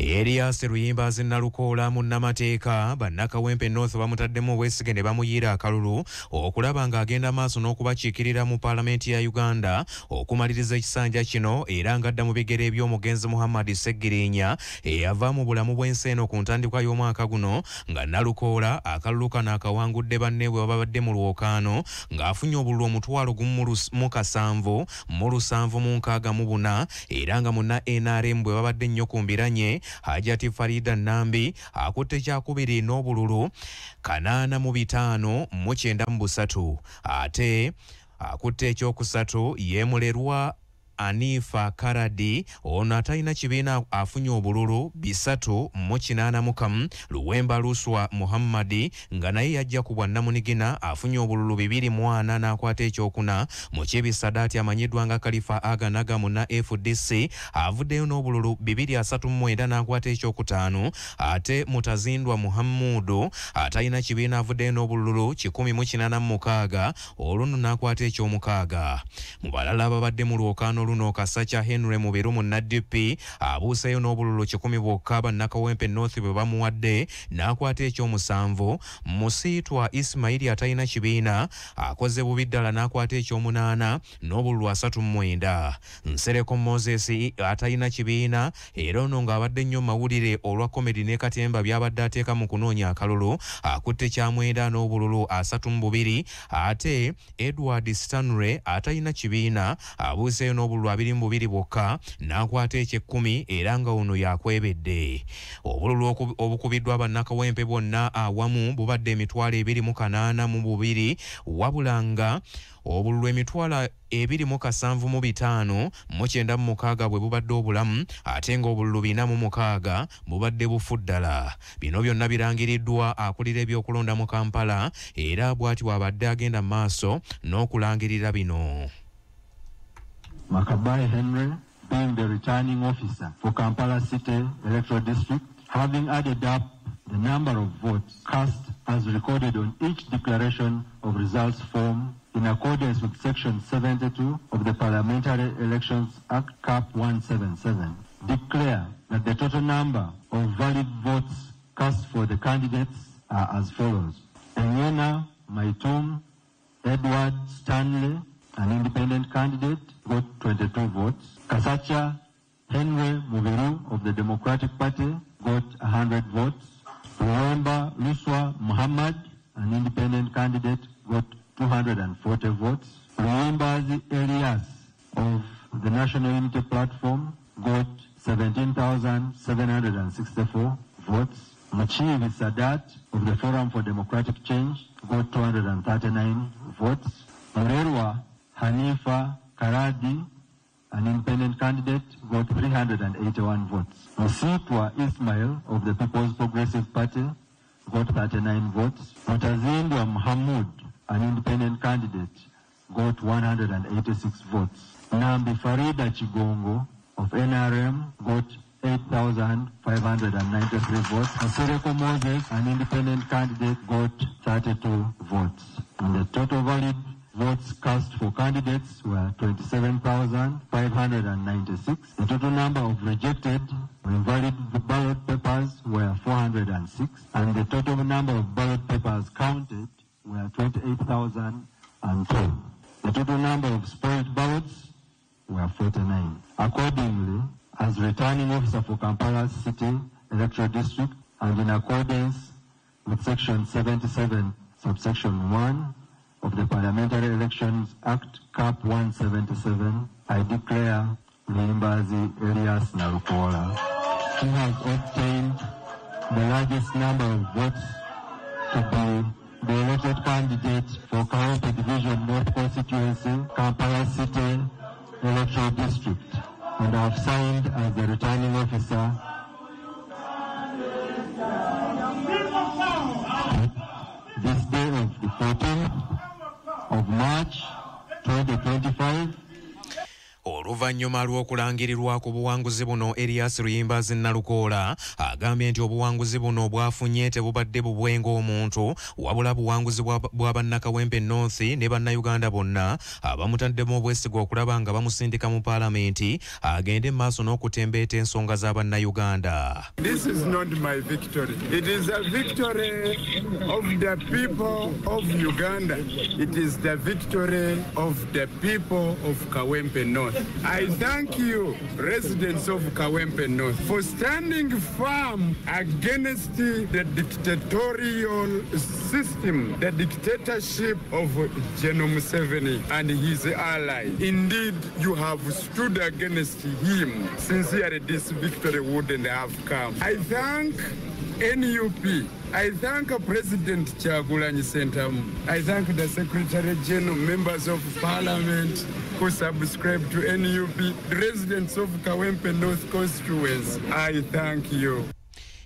Erias Ruyimbazi Nalukoola mu Nnamateeka bannakawempe North bamutaddemu obwesige ne bamuyiira akalulu okulaba ng'agenda maaso n'okubakiikirira mu Paalamenti ya Uganda okumaliriza ekisanja kino era ng'adda mu bigere by'omugenzi Muhammad Seggirinya eyava mu bulamu bw'ensi eno ku ntandikwa y'omwaka guno nga Nalukoola akalulu kano akawangudde banne bwe babadde mu lwokaano ng'afunye obululu omutwalo gumu mu kasanvu mu lusanvu mu nkaaga mu buna era nga munna NRM bwe babadde nnyo ku mbiranye Hajati Farida Nambi akutte kyakubiri n'obululu 85 mu 93 ate akutte ekyokusatu yemulerwa Anifa Karadi ono atalina kibiina afunye obululu 381 Luwemba Luswa Muhammadi nga naye yajja ku bwannamunigina afunye obululu 240 n'akwata ekyokuna mu Kibisadaati amanyiddwa nga Khalifa Aganaga munna FDC avuddeyo n'obululu 239 n'akwata ekyokutaano ate Mutazindwa Muhammudu atalina kibiina avuddeyo n'obululu 186 oluno n'akwata ekyomukaaga mu balala ababadde mu lwokaano luno Kasacha Henry Mubiru mu NDP abuuseyo n'obululu 10 bwokka bannakawempe North bwe bamuwadde n'akwata ekyomusanvu Musiitwa Ismaili atalina kibiina akoze bubi ddala n'akwata ekyomunaana n'obululu 39 Nsereko Moses atalina kibiina era ono ng'abadde nnyo mawulire olwa komedi ne katemba byabadde ateeka mu kunoonya akalulu akutte kyamwenda n'obululu 32 ate Edward Stanley atalina kibiina abuuseyo n'obululu 22 bwokka n'akwata eky'ekkumi era nga ono yakwebedde obululu obukubiddwa bannakawempe bonna awamu bubadde emitwalo 28 wabula nga obululu emitwalo 275 mu 96 bwe bubadde obulamu ate nga obululu 46 bubadde bufu ddala. Bino byonna birangiriddwa akulira ebyokulonda mu Kampala era bw'ati bw'abadde agenda maaso n'okulangirira bino. Makabayi Henry, being the returning officer for Kampala City Electoral District, having added up the number of votes cast as recorded on each declaration of results form in accordance with Section 72 of the Parliamentary Elections Act Cap 177, declare that the total number of valid votes cast for the candidates are as follows. Enyena Maitum Edward Stanley, an independent candidate, got 22 votes. Kasacha Henry Mubiru of the Democratic Party got 100 votes. Luwemba Luswa Muhammad, an independent candidate, got 240 votes. Ruyimbazi Elias of the National Unity Platform got 17,764 votes. Muchivi Sadat of the Forum for Democratic Change got 239 votes. Murerwa Hanifa Karadi, an independent candidate, got 381 votes. Musiitwa Ismail of the People's Progressive Party got 39 votes. Mutazindwa Muhammad, an independent candidate, got 186 votes. Nambi Farida Chigongo of NRM got 8,593 votes. Nsereko Moses, an independent candidate, got 32 votes. And the total valid votes cast for candidates were 27,596. The total number of rejected or invalid ballot papers were 406. And the total number of ballot papers counted were 28,002. The total number of spoiled ballots were 49. Accordingly, as returning officer for Kampala City Electoral District and in accordance with Section 77, subsection 1, of the Parliamentary Elections Act Cap 177, I declare Ruyimbazi Elias Nalukoola, who has obtained the largest number of votes to be the elected candidate for Kawempe Division North Constituency, Kampala City Electoral District, and I have signed as the returning officer this day of the 14th of March 2025. Oluvannyuma lw'okulangirirwa ku buwanguzi buno, Erias Luyimbazi Nalukoola agambye nti obuwanguzi buno bwafunye tebubadde bubwenga omuntu wabula buwanguzi bwa bannakawempe North ne bannayuganda bonna abamutaddemu obwesiga okulaba nga bamusindika mu paalamenti agende mu maaso n'okutembeeta ensonga z'abannayuganda. This is not my victory. It is a victory of the people of Uganda. It is the victory of the people of Kawempe North. I thank you, residents of Kawempe North, for standing firm against the dictatorial system, the dictatorship of General Museveni and his ally. Indeed, you have stood against him. Sincerely, this victory wouldn't have come. I thank NUP. I thank President Kyagulanyi Ssentamu. I thank the Secretary General, members of Parliament who subscribe to NUP, residents of Kawempe North Constituency. I thank you.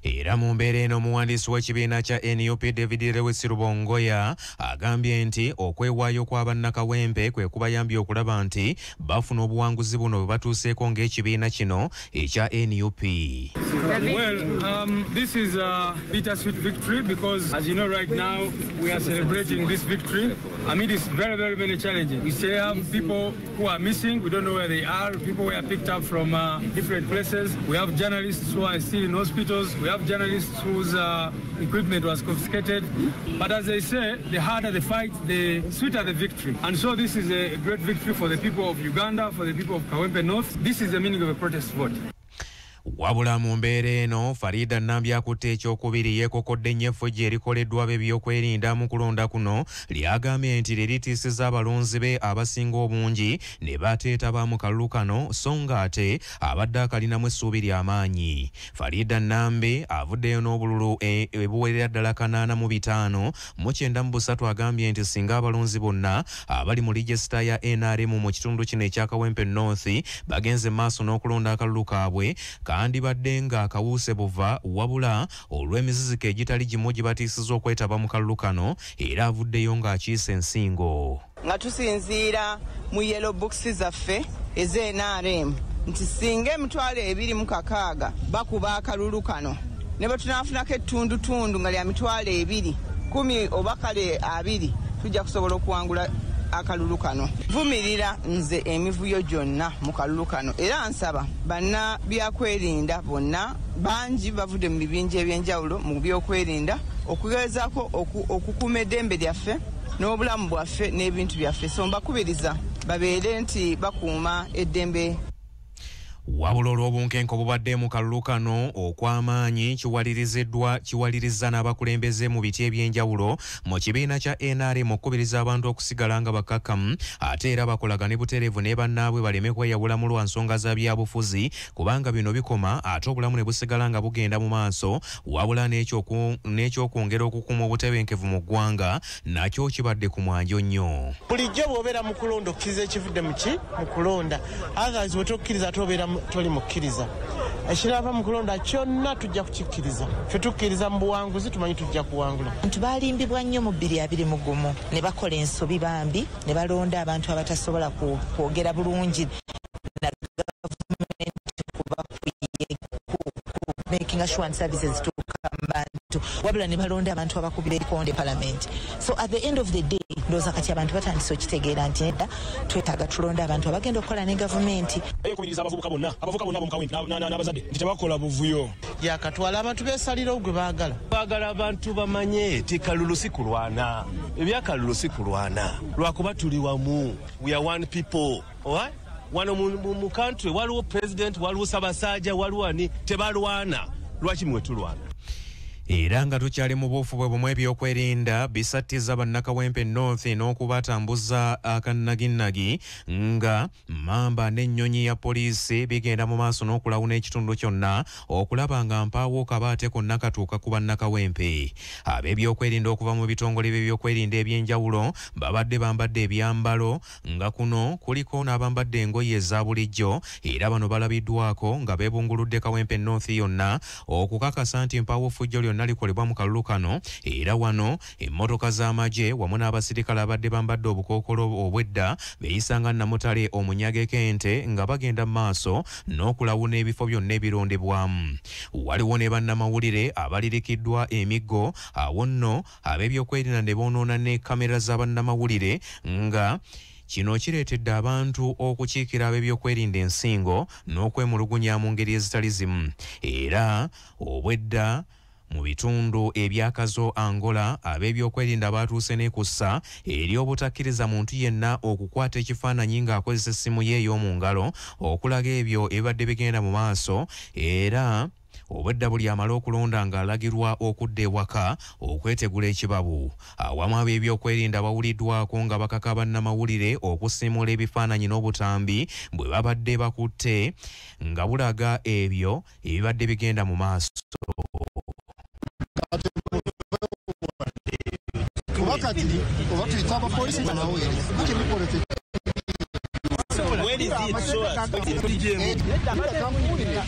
Era mu mbeera eno omuwandiisi w'ekibiina kya NUP David Lewis Rubongoya agambye nti okwewaayo kw'abannakawempe kwe kubayambye okulaba nti bafuna obuwanguzi buno bwe batuuseeko ng'ekibiina kino ekya NUP. This is a bittersweet victory because, as you know, right now we are celebrating this victory amid this very, very many challenges. We still have people who are missing. We don't know where they are. People who are picked up from different places. We have journalists who are still in hospitals. We have journalists whose equipment was confiscated. But as they say, the harder the fight, the sweeter the victory. And so this is a great victory for the people of Uganda, for the people of Kawempe North. This is the meaning of a protest vote. Wabula mu mbeera eno, Farida Nambi akutte ekyokubiri yeekokodde nnyo effujjo erikoleddwa ab'ebyokwerinda mu kulonda kuno lyagambye nti liritiisizza abalonzi be abasinga obungi ne bateetaba mu kalulu kano so nga ate abadde akalinamu essuubi ly'amaanyi. Farida Nambi avuddeyo n'obululu ebuwerera ddala 85 mu 93 agambye nti singa abalonzi bonna abali mu ligisita ya NRM mu kitundu kino ekya Kawempe North bagenze maaso n'okulonda akalulu kaabwe kandi badde nga akawuuse buva wabula olw'emiziziko egitali gimu gibatiisizza okwetaba mu kalulu kano era avuddeyo ng'akiise ensingo. Nga tusinziira mu yellow books zaffe ez'NRM nti singa emitwalo 26 bakuba akalulu kano ne bwe tunaafunako ettundutundu nga lya mitwalo 210 oba kale 20 tujja kusobola okuwangula akalulu kano. Vumirira nze emivuyo gyonna mu kalulu kano era nsaba banna byakwerinda bonna bangi bavudde mu bibinja ebyenjawulo mu byokwerinda okugezaako okukuuma eddembe lyaffe n'obulamu bwaffe n'ebintu byaffe, so mbakubiriza babeere nti bakuuma eddembe. Wabula olw'obunkenke obubadde mu kalulu kano okw'amaanyi kiwalirizza n'abakulembeze mu biti ebyenjawulo mu kibiina kya NRM okukubiriza abantu okusigala nga bakkakkamu ate era bakolagane butereevu ne bannaabwe baleme kweyawula mu lwa nsonga za byabufuzi kubanga bino bikoma ate obulamu ne busigala nga bugenda mu maaso wabula n'ekyokwongera okukuuma obutebenkevu mu ggwanga nakyo kibadde ku mwanjo nnyo. Bulijjo bw'obeera mu kulonda okkiriza ekivudde mu kulonda otherwise bwe tokkiriza tobeera toli mukkiriza. Ekirava mu kulonda kyonna tujja kukikkiriza. Ffe tukkiriza mu buwanguzi tumanyi tujja kuwangula. Abantu baalimbibwa nnyo mu 2021 ne bakola ensobi bambi ne balonda abantu abatasobola kwogera bulungi na gavumenti kuba making assurance services to abantu wabula ne balonda abantu abakubira ebikonde parliament. So at the end of the day ndoza kati abantu batandise okitegeera nti nedda twetaaga tulonda abantu abagenda okukola ne gavumenti. Kubiriza abavubuka bonna abo mukawempe n'abazadde nti tebakola buvuyo. Yakatwala abantu beesalirawo gwe baagala. Baagala abantu bamanye ti kalulu si kulwana. Ebyakalulu si kulwana. Lwakuba tuli wamu. We are one people. Alright? Wano mu country waliwo president, waliwo Ssaabasajja, waliwo ani tebalwana. Lwaki mwe tulwana? Era nga tukyali mu buufu bwe bumwe ebyokwerinda bisattiza bannakawempe North n'okubatambuza akanaginagi nga mamba n'ennyonyi ya poliisi bigenda mu maaso n'okulawuna ekitundu kyonna okulaba nga mpaawo kabaate konna katuuka ku bannakawempe. Ab'ebyokwerinda okuva mu bitongole by'ebyokwerinda ebyenjawulo babadde bambadde ebyambalo nga kuno kuliko n'abambadde engoye eza bulijjo era bano balabiddwako nga beebunguludde Kawempe North yonna okukakasa nti mpaawo fujjo lyonna likolebwa mu kalulu kano era wano emmotoka z'amagye wamu n'abasirikale abadde bambadde obukookolo obwedda beeyisanga Namutale omunyageko ente nga bagenda mu maaso n'okulawuna ebifo byonna ebirondebwamu. Waliwo ne bannamawulire abalirikiddwa emiggo awo nno ab'ebyokwerinda ne boonoona ne kamera z'abannamawulire nga kino kireetedde abantu okukiikira ab'ebyokwerinda ensingo n'okwemulugunya mu ngeri ezitali zimu. Era obwedda mu bitundu ebyakazo Angola ab'ebyokwerinda batuuse n'ekussa eri obutakkiriza muntu yenna okukwata ekifaananyi ng'akozesa essimu ye ey'omu ngalo okulaga ebyo ebibadde bigenda mu maaso. Era obwedda buli amala okulonda ng'alagirwa okudda ewaka okwetegula ekibabu. Awamu ab'ebyokwerinda bawuliddwako nga bakaka bannamawulire okusimula ebifaananyi n'obutambi bwe babadde bakutte nga bulaga ebyo ebibadde bigenda mu maaso.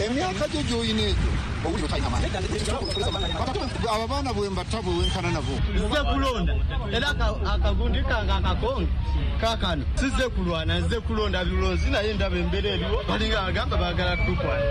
emyaka gyo gy'olina egyo abaana bwembatta bwewenkana nabo nze kulonda era akagundi kange akakonge kakano sizze kulwana nze kulonda bilozi naye ndaba embeera eriwo balinga agamba baagala tukwana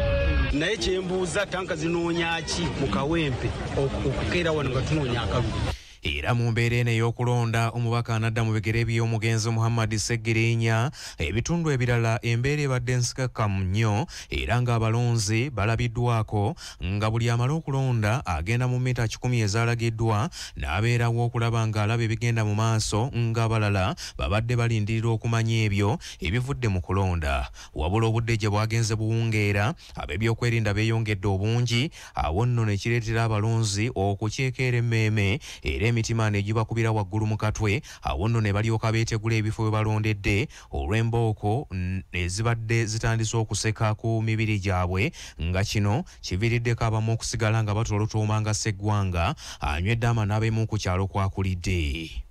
naye kyembuuza tanka zinoonya ki mu kawempe okukeera wano nga tunoonya akalulu. Era mu mbeera eno ey'okulonda omubaka anadda mu bigere by'omugenzi Muhammad Seggirinya ebitundu ebirala embeera ebadde nsikakkamu nnyo era ng'abalonzi balabiddwako nga buli amala okulonda agenda mu mita 10 ezalagiddwa n'abeerawo okulaba ng'alaba ebigenda mu maaso ng'abalala babadde balindirira okumanya ebyo ebivudde mu kulonda. Wabula obudde gye bwagenze buwungeera ab'ebyokwerinda beeyongedde obungi awo nno ne kireetera abalonzi okuceekeera emmeeme era emitima ne gibakubira waggulu mu katwe. Awo nno ne balyoka beetegula ebifo we balondedde olw'embooko ezibadde zitandise okuseka ku mibiri gyabwe nga kino kiviiriddeko abamu okusigala nga batolotooma nga Sseggwanga anywedde amanaabemu ku kyalo kwakulidde.